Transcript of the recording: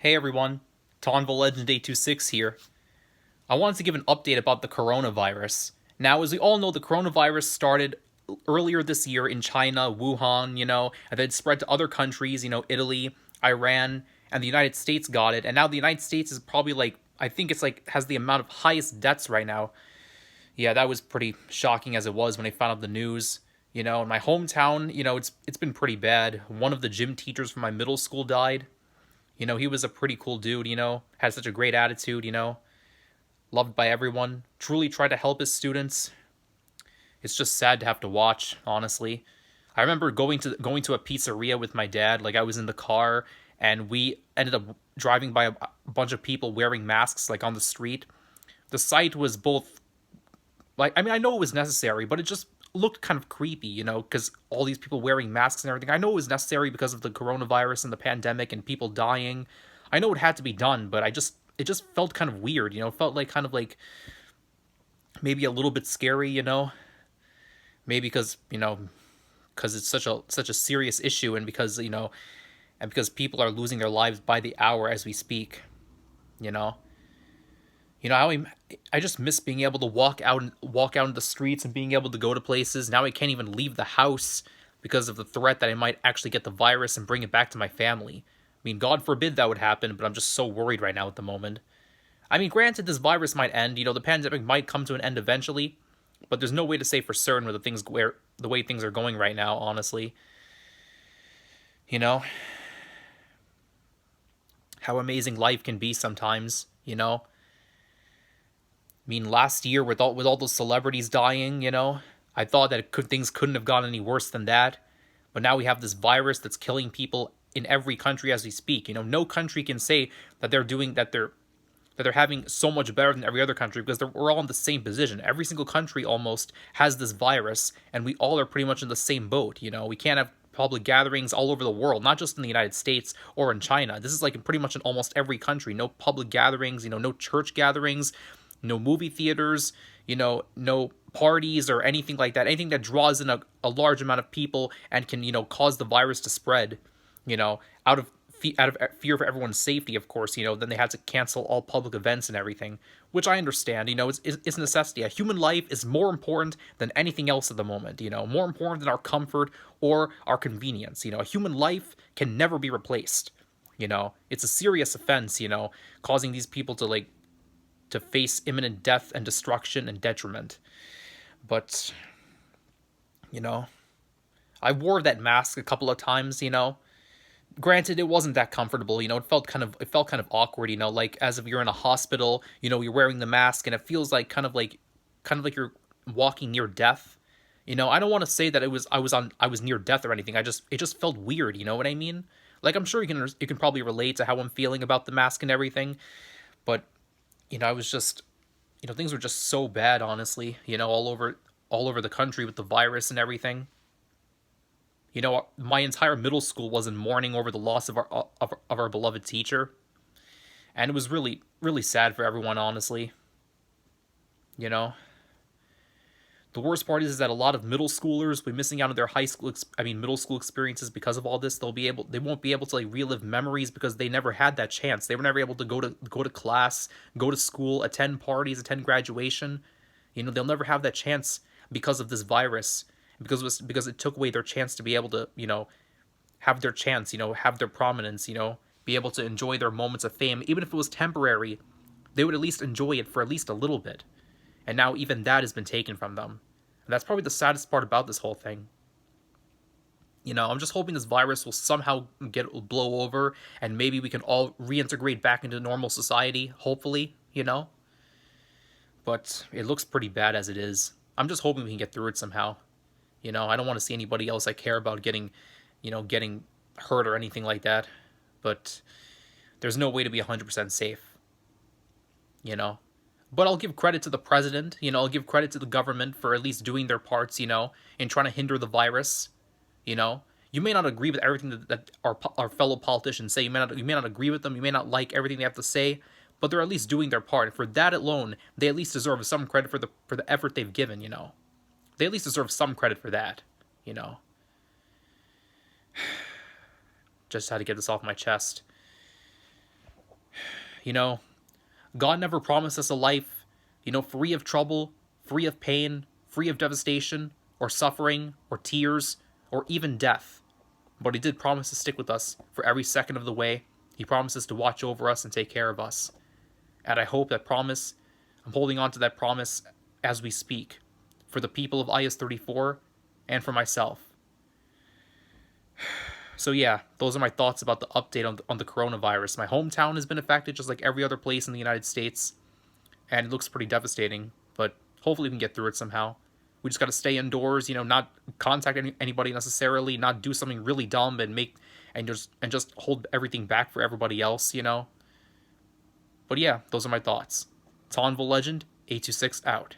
Hey everyone, Tonval Legend 826 here. I wanted to give an update about the coronavirus. Now, as we all know, the coronavirus started earlier this year in China, Wuhan, and then it spread to other countries, Italy, Iran, and the United States got it. And now the United States is probably I think it's has the amount of highest deaths right now. Yeah, that was pretty shocking as it was when I found out the news. In my hometown, it's been pretty bad. One of the gym teachers from my middle school died. He was a pretty cool dude, had such a great attitude, loved by everyone, truly tried to help his students. It's just sad to have to watch, honestly. I remember going to a pizzeria with my dad, like I was in the car and we ended up driving by a bunch of people wearing masks like on the street. The sight was both I know it was necessary, but it just looked kind of creepy, because all these people wearing masks and everything. I know it was necessary because of the coronavirus and the pandemic and people dying. I know it had to be done, but it just felt kind of weird, It felt like kind of like maybe a little bit scary, Maybe because it's such a serious issue, and because people are losing their lives by the hour as we speak, you know. I just miss being able to walk out in the streets and being able to go to places. Now I can't even leave the house because of the threat that I might actually get the virus and bring it back to my family. I mean, God forbid that would happen, but I'm just so worried right now at the moment. I mean, granted, this virus might end. The pandemic might come to an end eventually, but there's no way to say for certain with the way things are going right now. Honestly, you know how amazing life can be sometimes. I mean, last year with all those celebrities dying, I thought that things couldn't have gotten any worse than that. But now we have this virus that's killing people in every country as we speak. No country can say that they're having so much better than every other country because we're all in the same position. Every single country almost has this virus, and we all are pretty much in the same boat. We can't have public gatherings all over the world, not just in the United States or in China. This is like in pretty much in almost every country. No public gatherings, no church gatherings, no movie theaters, no parties or anything like that. Anything that draws in a large amount of people and can, cause the virus to spread, out of fear for everyone's safety, of course, then they had to cancel all public events and everything, which I understand, it's a necessity. A human life is more important than anything else at the moment, more important than our comfort or our convenience. A human life can never be replaced. It's a serious offense, causing these people to face imminent death and destruction and detriment. But, you know, I wore that mask a couple of times, Granted, it wasn't that comfortable, it felt kind of awkward, like as if you're in a hospital, you're wearing the mask and it feels like kind of like you're walking near death. I don't want to say that I was near death or anything. It just felt weird, you know what I mean? Like I'm sure you can probably relate to how I'm feeling about the mask and everything, but I was just, things were just so bad, honestly. All over the country with the virus and everything. My entire middle school was in mourning over the loss of our beloved teacher, and it was really really sad for everyone, honestly. You know, the worst part is that a lot of middle schoolers will be missing out on their middle school experiences because of all this. They won't be able to relive memories because they never had that chance. They were never able to go to class, go to school, attend parties, attend graduation. They'll never have that chance because of this virus, because it took away their chance to be able to have their chance, have their prominence, be able to enjoy their moments of fame, even if it was temporary. They would at least enjoy it for at least a little bit, and now even that has been taken from them. And that's probably the saddest part about this whole thing. I'm just hoping this virus will somehow blow over, and maybe we can all reintegrate back into normal society. Hopefully, but it looks pretty bad as it is. I'm just hoping we can get through it somehow. I don't want to see anybody else I care about getting hurt or anything like that. But there's no way to be 100% safe. But I'll give credit to the president. I'll give credit to the government for at least doing their parts. In trying to hinder the virus. You may not agree with everything that our fellow politicians say. You may not agree with them. You may not like everything they have to say. But they're at least doing their part. And for that alone, they at least deserve some credit for the effort they've given. They at least deserve some credit for that. You know. Just had to get this off my chest. You know, God never promised us a life, free of trouble, free of pain, free of devastation, or suffering, or tears, or even death. But He did promise to stick with us for every second of the way. He promises to watch over us and take care of us. And I hope that promise, I'm holding on to that promise as we speak, for the people of IS-34 and for myself. So yeah, those are my thoughts about the update on the coronavirus. My hometown has been affected just like every other place in the United States, and it looks pretty devastating, but hopefully we can get through it somehow. We just got to stay indoors, not contact anybody necessarily, not do something really dumb and just hold everything back for everybody else. But yeah, those are my thoughts. Tonville Legend 826 out.